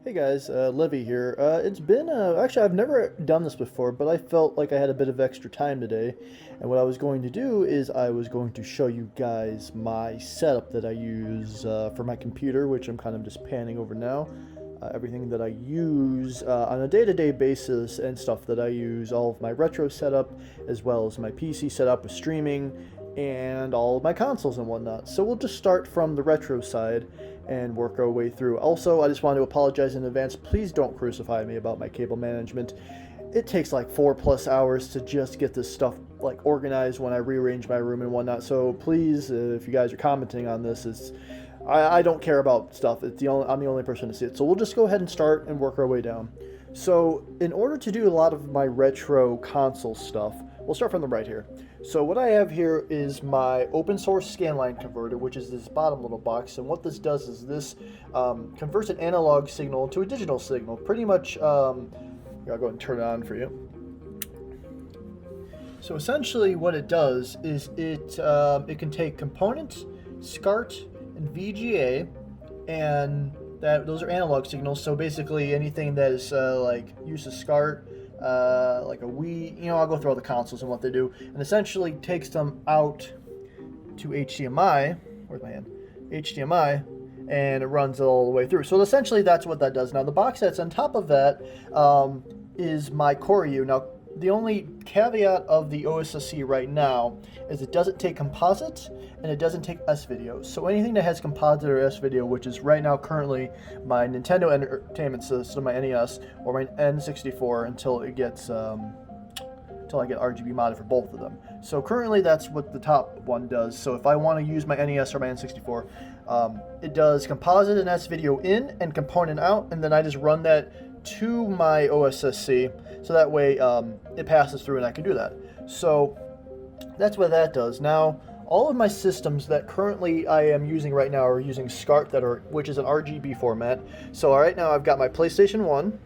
Hey guys, Levy here. It's been, actually I've never done this before, but I felt like I had a bit of extra time today. And what I was going to do is I was going to show you guys my setup that I use for my computer, which I'm kind of just panning over now. Everything that I use on a day-to-day basis and stuff that I use, all of my retro setup, as well as my PC setup with streaming, and all of my consoles and whatnot. So we'll just start from the retro side and work our way through. Also, I just want to apologize in advance. Please don't crucify me about my cable management. It takes like 4+ hours to just get this stuff like organized when I rearrange my room and whatnot. So please, if you guys are commenting on this, I don't care about stuff. I'm the only person to see it. So we'll just go ahead and start and work our way down. So in order to do a lot of my retro console stuff, we'll start from the right here. So what I have here is my open source Scanline converter, which is this bottom little box. And what this does is this converts an analog signal to a digital signal. Pretty much, here, I'll go ahead and turn it on for you. So essentially what it does is it can take component, SCART, and VGA, and those are analog signals. So basically anything that is like use of SCART, like a Wii, I'll go through all the consoles and what they do, and essentially takes them out to HDMI. Where's my hand? HDMI, and it runs it all the way through. So essentially that's what that does. Now the box that's on top of that is my Koryu. Now the only caveat of the OSSC right now is it doesn't take composite and it doesn't take S-video. So anything that has composite or S-video, which is right now currently my Nintendo Entertainment System, my NES, or my N64 until it gets until I get RGB modded for both of them. So currently that's what the top one does. So if I want to use my NES or my N64, it does composite and S-video in and component out, and then I just run that to my OSSC, so that way it passes through and I can do that. So that's what that does. Now, all of my systems that currently I am using right now are using SCART, which is an RGB format. So right now I've got my PlayStation 1,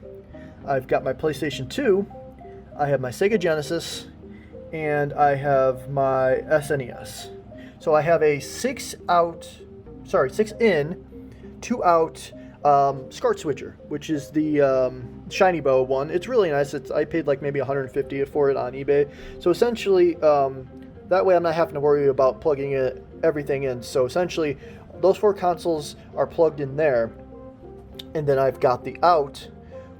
I've got my PlayStation 2, I have my Sega Genesis, and I have my SNES. So I have a 6 in, 2 out SCART switcher, which is the Shiny Bow one. It's really nice. I paid like maybe $150 for it on eBay. So essentially, that way I'm not having to worry about plugging everything in. So essentially, those 4 consoles are plugged in there, and then I've got the out,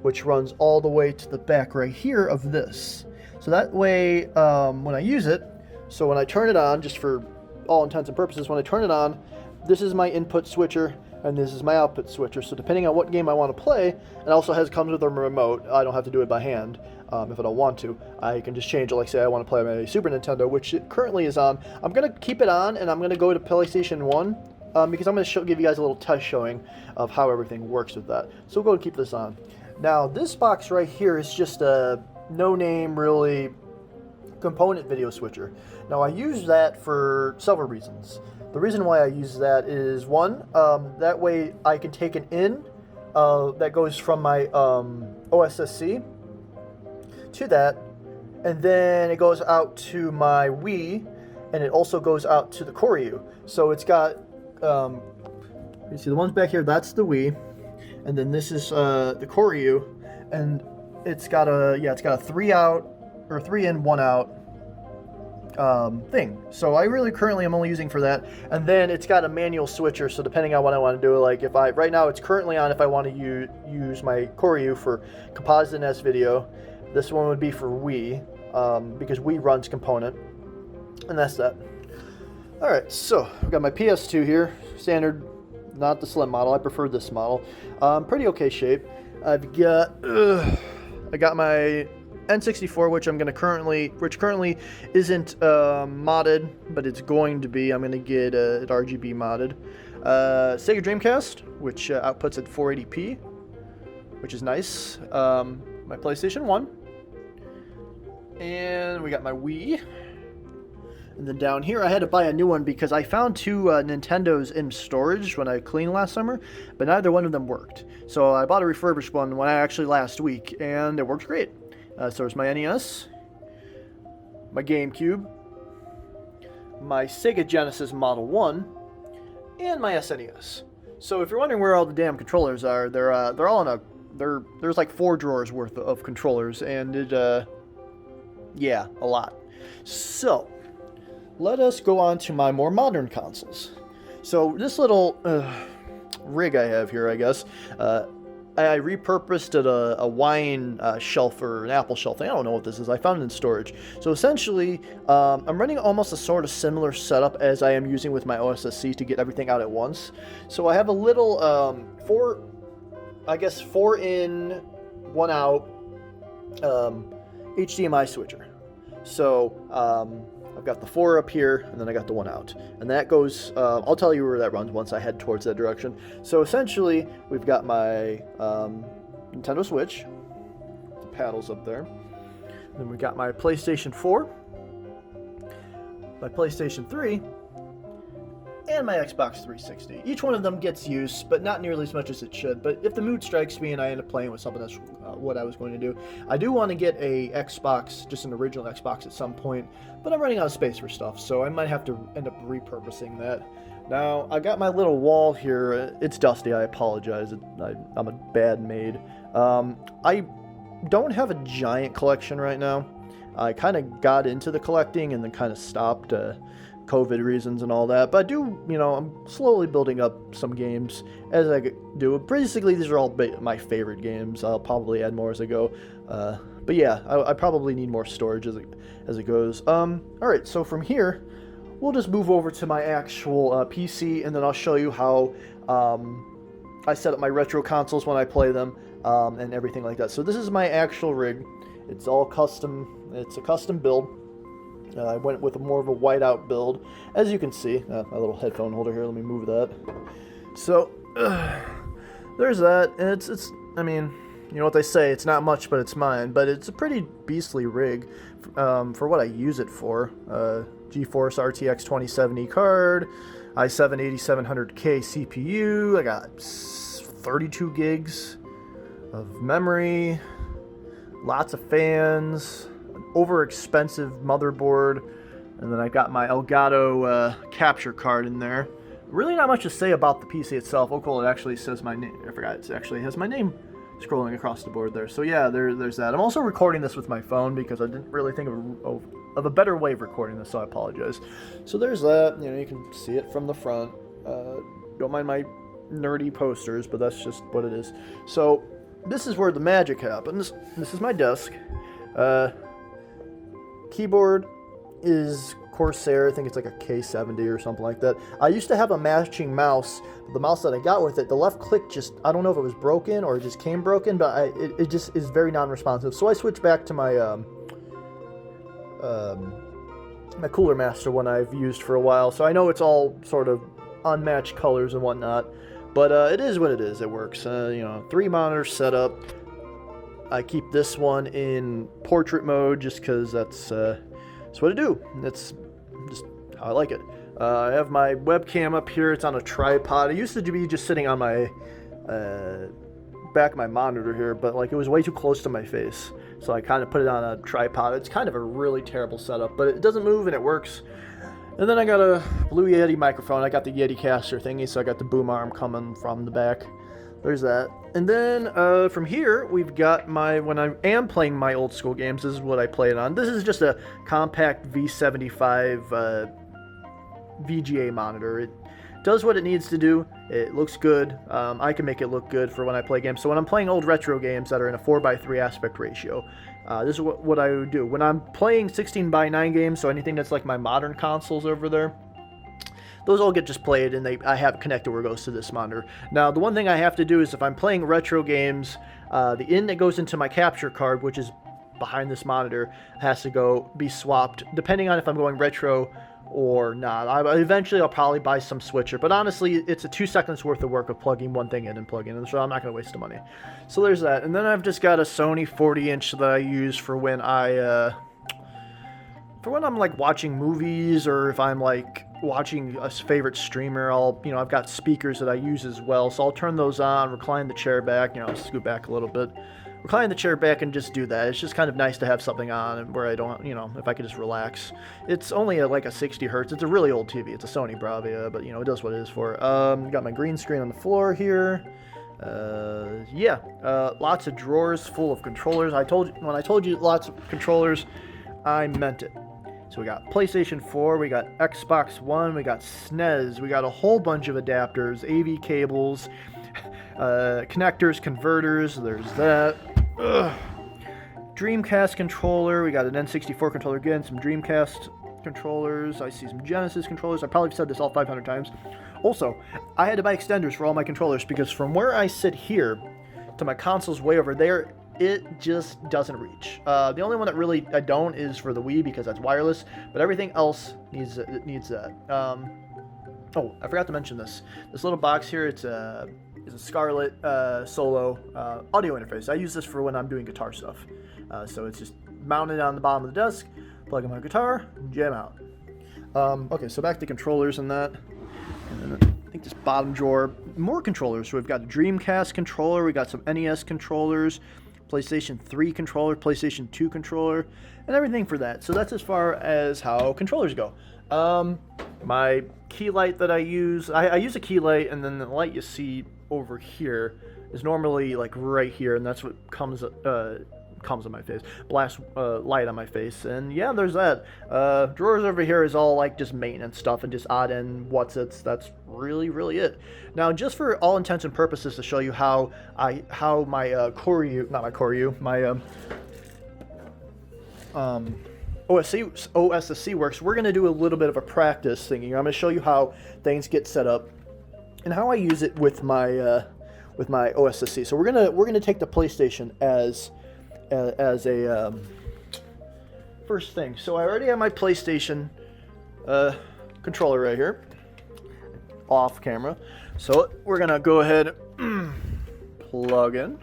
which runs all the way to the back right here of this. So that way, when I use it, so when I turn it on, just for all intents and purposes, when I turn it on, this is my input switcher, and this is my output switcher. So depending on what game I want to play, it also comes with a remote. I don't have to do it by hand if I don't want to. I can just change it. Like say I want to play my Super Nintendo, which it currently is on. I'm going to keep it on, and I'm going to go to PlayStation 1 because I'm going to give you guys a little test showing of how everything works with that. So we'll go and keep this on. Now this box right here is just a no-name really component video switcher. Now I use that for several reasons. The reason why I use that is one, that way I can take an in that goes from my OSSC to that, and then it goes out to my Wii, and it also goes out to the Koryu. So it's got, you see the ones back here, that's the Wii, and then this is the Koryu, and it's got a 3 out, or 3 in, 1 out thing. So I really currently am only using for that, and then it's got a manual switcher, so depending on what I want to do, like if right now it's currently on if I want to use my Koryu for composite and S-video. This one would be for Wii, because Wii runs component, and that's that. Alright, so I've got my PS2 here, standard, not the slim model. I prefer this model. Pretty okay shape. I got my N64, which currently isn't modded, but it's going to be. I'm going to get it RGB modded. Sega Dreamcast, which outputs at 480p, which is nice. My PlayStation 1, and we got my Wii. And then down here, I had to buy a new one because I found 2 Nintendos in storage when I cleaned last summer, but neither one of them worked. So I bought a refurbished one last week, and it works great. So there's my NES, my GameCube, my Sega Genesis Model 1, and my SNES. So if you're wondering where all the damn controllers are, they're all in a there's like 4 drawers worth of controllers, and it yeah, a lot. So let us go on to my more modern consoles. So this little rig I have here, I guess, I repurposed it a wine shelf or an apple shelf. I don't know what this is. I found it in storage. So essentially, I'm running almost a sort of similar setup as I am using with my OSSC to get everything out at once. So I have a little 4 in, 1 out HDMI switcher. So I've got the 4 up here, and then I got the 1 out. And that goes, I'll tell you where that runs once I head towards that direction. So essentially, we've got my Nintendo Switch, the paddles up there. And then we got my PlayStation 4, my PlayStation 3, and my Xbox 360. Each one of them gets use, but not nearly as much as it should. But if the mood strikes me and I end up playing with something, that's what I was going to do. I do want to get a Xbox, just an original Xbox at some point, but I'm running out of space for stuff, so I might have to end up repurposing that. Now, I got my little wall here. It's dusty, I apologize. I'm a bad maid. I don't have a giant collection right now. I kind of got into the collecting and then kind of stopped. COVID reasons and all that, but I do, I'm slowly building up some games as I do. Basically, these are all my favorite games. I'll probably add more as I go, but yeah, I probably need more storage as it goes. All right, so from here, we'll just move over to my actual PC, and then I'll show you how I set up my retro consoles when I play them, and everything like that. So this is my actual rig. It's all custom. It's a custom build. I went with more of a whiteout build, as you can see. My little headphone holder here. Let me move that. So there's that, and it's. I mean, you know what they say. It's not much, but it's mine. But it's a pretty beastly rig for what I use it for. GeForce RTX 2070 card, i7 8700K CPU. I got 32 gigs of memory, lots of fans. Over expensive motherboard, and then I got my Elgato capture card in there. Really not much to say about the PC itself. Oh cool, it actually says my name. I forgot, it actually has my name scrolling across the board there. So yeah, there's that. I'm also recording this with my phone because I didn't really think of a better way of recording this, so I apologize. So there's that. You can see it from the front. Don't mind my nerdy posters, but that's just what it is. So this is where the magic happens. This is my desk. Keyboard is Corsair. I think it's like a K70 or something like that. I used to have a matching mouse. The mouse that I got with it, the left click just, I don't know if it was broken or it just came broken, but it just is very non-responsive. So I switched back to my my Cooler Master one I've used for a while. So I know it's all sort of unmatched colors and whatnot, but it is what it is. It works. 3 monitors set up. I keep this one in portrait mode just because that's what I do. That's just how I like it. I have my webcam up here. It's on a tripod. It used to be just sitting on my back of my monitor here, but it was way too close to my face. So I kind of put it on a tripod. It's kind of a really terrible setup, but it doesn't move and it works. And then I got a Blue Yeti microphone. I got the Yeti caster thingy, so I got the boom arm coming from the back. There's that. And then from here, we've got when I am playing my old school games, this is what I play it on. This is just a compact V75 VGA monitor. It does what it needs to do. It looks good. I can make it look good for when I play games. So when I'm playing old retro games that are in a 4:3 aspect ratio, this is what I would do. When I'm playing 16:9 games, so anything that's like my modern consoles over there, those all get just played, and I have it connected where it goes to this monitor. Now, the one thing I have to do is if I'm playing retro games, the in that goes into my capture card, which is behind this monitor, has to be swapped, depending on if I'm going retro or not. Eventually, I'll probably buy some switcher, but honestly, it's a 2 seconds worth of work of plugging one thing in and plugging in, so I'm not going to waste the money. So there's that. And then I've just got a Sony 40-inch that I use for when I'm like watching movies, or if I'm like watching a favorite streamer. I've got speakers that I use as well, so I'll turn those on, recline the chair back, I'll scoot back a little bit, recline the chair back and just do that. It's just kind of nice to have something on where I don't, if I could just relax. It's only like a 60 hertz. It's a really old TV. It's a Sony Bravia, but it does what it is for. Got my green screen on the floor here. Yeah, lots of drawers full of controllers. When I told you lots of controllers, I meant it. So we got PlayStation 4, we got Xbox One, we got SNES, we got a whole bunch of adapters, AV cables, connectors, converters, there's that. Ugh. Dreamcast controller, we got an N64 controller again, some Dreamcast controllers, I see some Genesis controllers. I probably said this all 500 times. Also, I had to buy extenders for all my controllers because from where I sit here to my console's way over there, it just doesn't reach. The only one that really I don't is for the Wii because that's wireless, but everything else needs that. Oh, I forgot to mention this. This little box here, it's a Scarlett Solo audio interface. I use this for when I'm doing guitar stuff. So it's just mounted on the bottom of the desk, plug in my guitar, jam out. Okay, so back to controllers and that. And then I think this bottom drawer, more controllers. So we've got a Dreamcast controller, we got some NES controllers, PlayStation 3 controller, PlayStation 2 controller, and everything for that. So that's as far as how controllers go. My key light that I use a key light, and then the light you see over here is normally like right here, and that's what comes on my face, blasts light on my face. And yeah, there's that. Drawers over here is all like just maintenance stuff and just odd end what's-its. That's really it. Now, just for all intents and purposes to show you how my OSSC works, we're going to do a little bit of a practice thing here. I'm going to show you how things get set up and how I use it with my OSSC. So we're gonna take the PlayStation as a first thing. So I already have my PlayStation controller right here, off camera. So we're gonna go ahead plug in,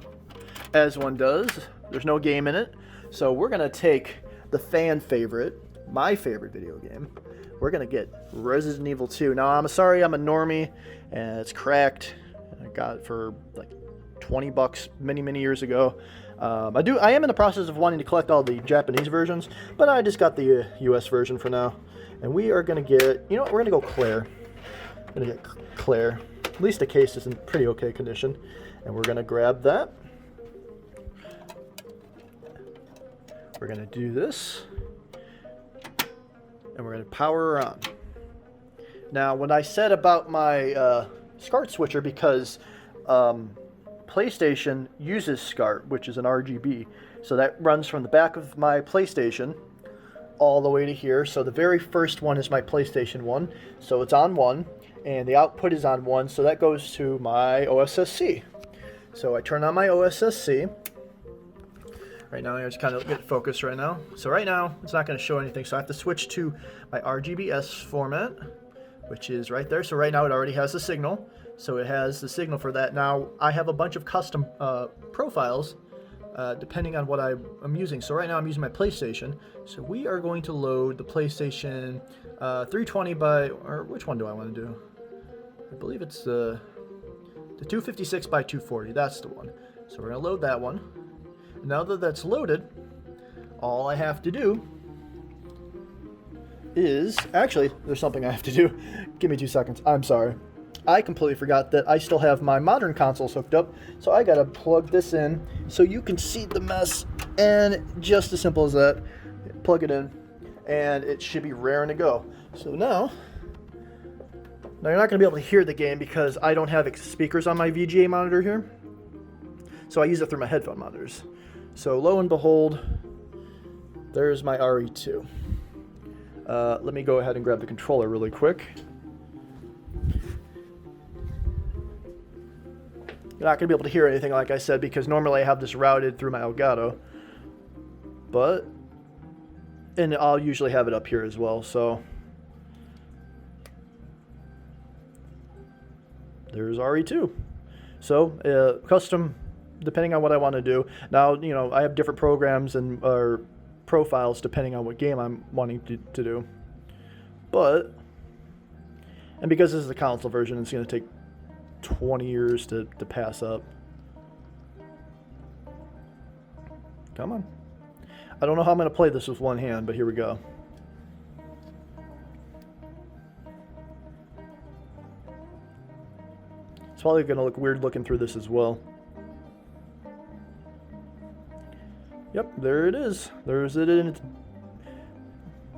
as one does. There's no game in it, so we're gonna take the fan favorite, my favorite video game. We're gonna get Resident Evil 2. Now I'm sorry, I'm a normie, and it's cracked. I got it for like $20 many years ago. I am in the process of wanting to collect all the Japanese versions, but I just got the US version for now. And we are gonna get, you know what, we're gonna go Claire. We're gonna get Claire. At least the case is in pretty okay condition. And we're gonna grab that. We're gonna do this. And we're gonna power her on. Now, what I said about my SCART switcher, because PlayStation uses SCART, which is an RGB. So that runs from the back of my PlayStation all the way to here. So the very first one is my PlayStation 1. So it's on 1, and the output is on 1. So that goes to my OSSC. So I turn on my OSSC. Right now, I just kind of get focused right now. So right now, it's not going to show anything. So I have to switch to my RGBS format, which is right there. So right now, it already has the signal. So it has the signal for that. Now, I have a bunch of custom profiles depending on what I'm using. So right now, I'm using my PlayStation. So we are going to load the PlayStation 320 or which one do I want to do? I believe it's the 256 by 240. That's the one. So we're going to load that one. Now that that's loaded, all I have to do is... Actually, there's something I have to do. Give me 2 seconds. I'm sorry. I completely forgot that I still have my modern consoles hooked up, so I gotta plug this in so you can see the mess, and just as simple as that, plug it in, and it should be raring to go. So now you're not gonna be able to hear the game because I don't have speakers on my VGA monitor here, so I use it through my headphone monitors. So lo and behold, there's my RE2. Let me go ahead and grab the controller really quick. You're not going to be able to hear anything, like I said, because normally I have this routed through my Elgato. And I'll usually have it up here as well, so. There's RE2. So, custom, depending on what I want to do. Now, you know, I have different programs and profiles depending on what game I'm wanting to do. And because this is the console version, it's going to take 20 years to pass up. Come on. I don't know how I'm going to play this with one hand, but here we go. It's probably going to look weird looking through this as well. Yep, there it is. There's it in its...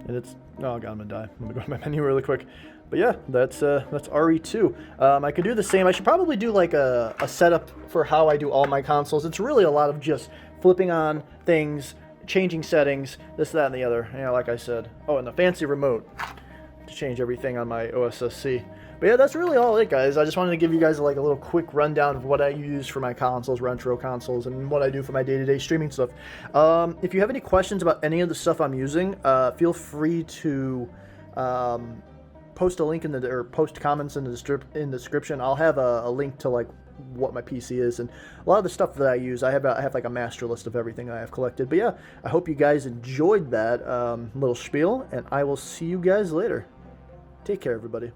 And it's... Oh, God, I'm going to die. I'm going to go to my menu really quick. But yeah, that's RE2. I could do the same. I should probably do like a setup for how I do all my consoles. It's really a lot of just flipping on things, changing settings, this, that, and the other. You know, like I said. Oh, and the fancy remote to change everything on my OSSC. But yeah, that's really all it, guys. I just wanted to give you guys like a little quick rundown of what I use for my consoles, retro consoles, and what I do for my day-to-day streaming stuff. If you have any questions about any of the stuff I'm using, feel free to post a link in the, or post comments in the description. I'll have a link to like what my PC is and a lot of the stuff that I use. I have like a master list of everything I have collected. But yeah, I hope you guys enjoyed that little spiel, and I will see you guys later. Take care, everybody.